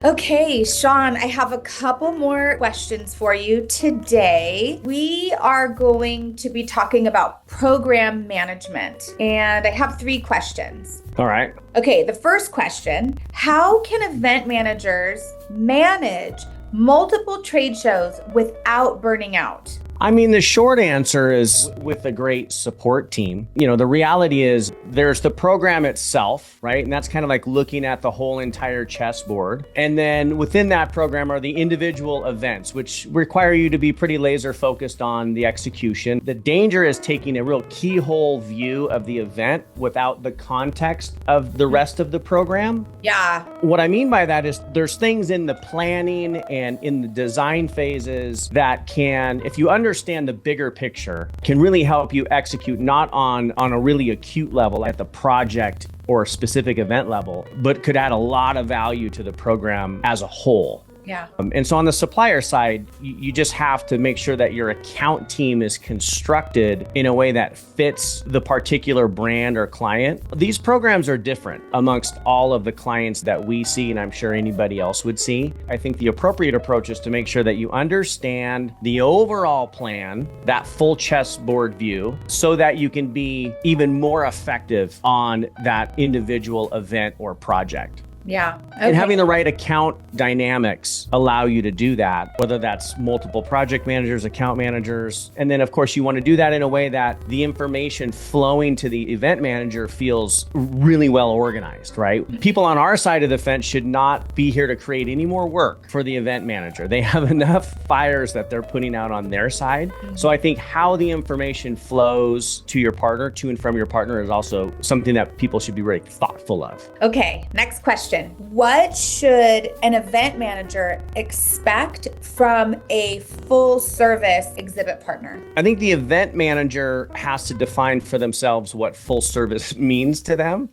Okay, Sean, I have a couple more questions for you today. We are going to be talking about program management, and I have three questions. All right. Okay, the first question, how can event managers manage multiple trade shows without burning out? I mean, the short answer is with a great support team. The reality is there's the program itself, right? And that's kind of like looking at the whole entire chessboard. And then within that program are the individual events, which require you to be pretty laser focused on the execution. The danger is taking a real keyhole view of the event without the context of the rest of the program. Yeah. What I mean by that is there's things in the planning and in the design phases that can, if you understand the bigger picture, can really help you execute not on a really acute level at the project or specific event level, but could add a lot of value to the program as a whole. Yeah. And so on the supplier side, you just have to make sure that your account team is constructed in a way that fits the particular brand or client. These programs are different amongst all of the clients that we see, and I'm sure anybody else would see. I think the appropriate approach is to make sure that you understand the overall plan, that full chessboard view, so that you can be even more effective on that individual event or project. Yeah. Okay. And having the right account dynamics allow you to do that, whether that's multiple project managers, account managers. And then, of course, you want to do that in a way that the information flowing to the event manager feels really well organized, right? People on our side of the fence should not be here to create any more work for the event manager. They have enough fires that they're putting out on their side. So I think how the information flows to your partner, to and from your partner, is also something that people should be very thoughtful of. Okay, next question. What should an event manager expect from a full service exhibit partner? I think the event manager has to define for themselves what full service means to them.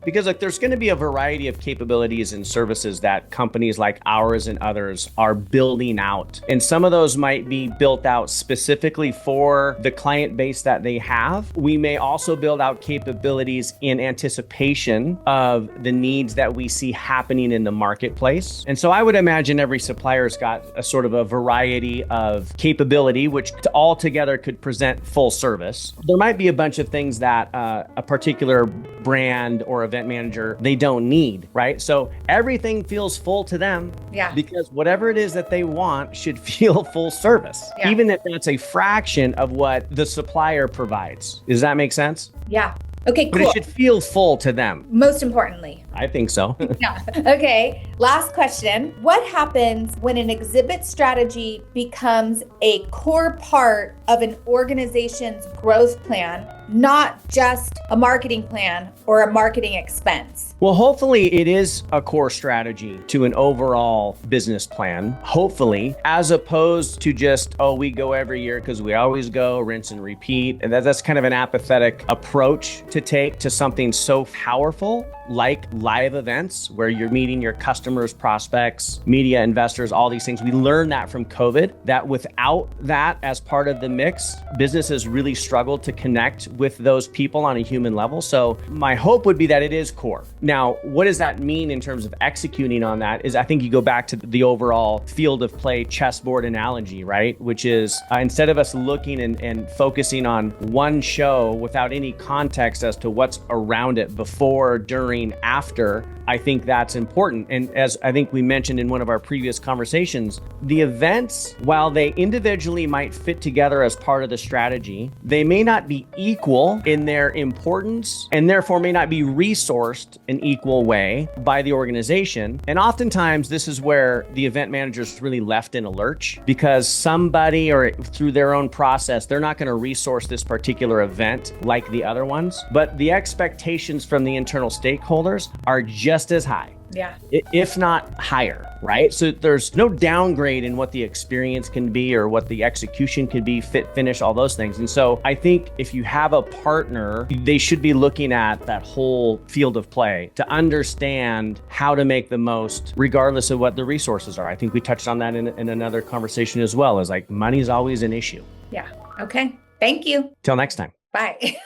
Because there's going to be a variety of capabilities and services that companies like ours and others are building out. And some of those might be built out specifically for the client base that they have. We may also build out capabilities in anticipation of the needs that we see happening in the marketplace. And so I would imagine every supplier's got a sort of a variety of capability, which all together could present full service. There might be a bunch of things that a particular brand or event manager, they don't need, right? So everything feels full to them. Yeah. Because whatever it is that they want should feel full service, even if that's a fraction of what the supplier provides. Does that make sense? Yeah. Okay, cool. But it should feel full to them. Most importantly. I think so. Yeah. Okay. Last question. What happens when an exhibit strategy becomes a core part of an organization's growth plan, not just a marketing plan or a marketing expense? Well, hopefully it is a core strategy to an overall business plan, hopefully, as opposed to just, we go every year because we always go, rinse and repeat. And that's kind of an apathetic approach to take to something so powerful like live events where you're meeting your customers, prospects, media, investors, all these things. We learned that from COVID, that without that as part of the mix, businesses really struggle to connect with those people on a human level. So my hope would be that it is core. Now, what does that mean in terms of executing on that is I think you go back to the overall field of play chessboard analogy, right? Which is instead of us looking and focusing on one show without any context as to what's around it before, during, after, I think that's important. And as I think we mentioned in one of our previous conversations, the events, while they individually might fit together as part of the strategy, they may not be equal in their importance and therefore may not be resourced in equal way by the organization. And oftentimes this is where the event manager is really left in a lurch because somebody or through their own process, they're not going to resource this particular event like the other ones, but the expectations from the internal stakeholders are just as high. Yeah. If not higher, right? So there's no downgrade in what the experience can be or what the execution can be, fit, finish, all those things. And so I think if you have a partner, they should be looking at that whole field of play to understand how to make the most, regardless of what the resources are. I think we touched on that in another conversation as well, is like money is always an issue. Yeah. Okay. Thank you. Till next time. Bye.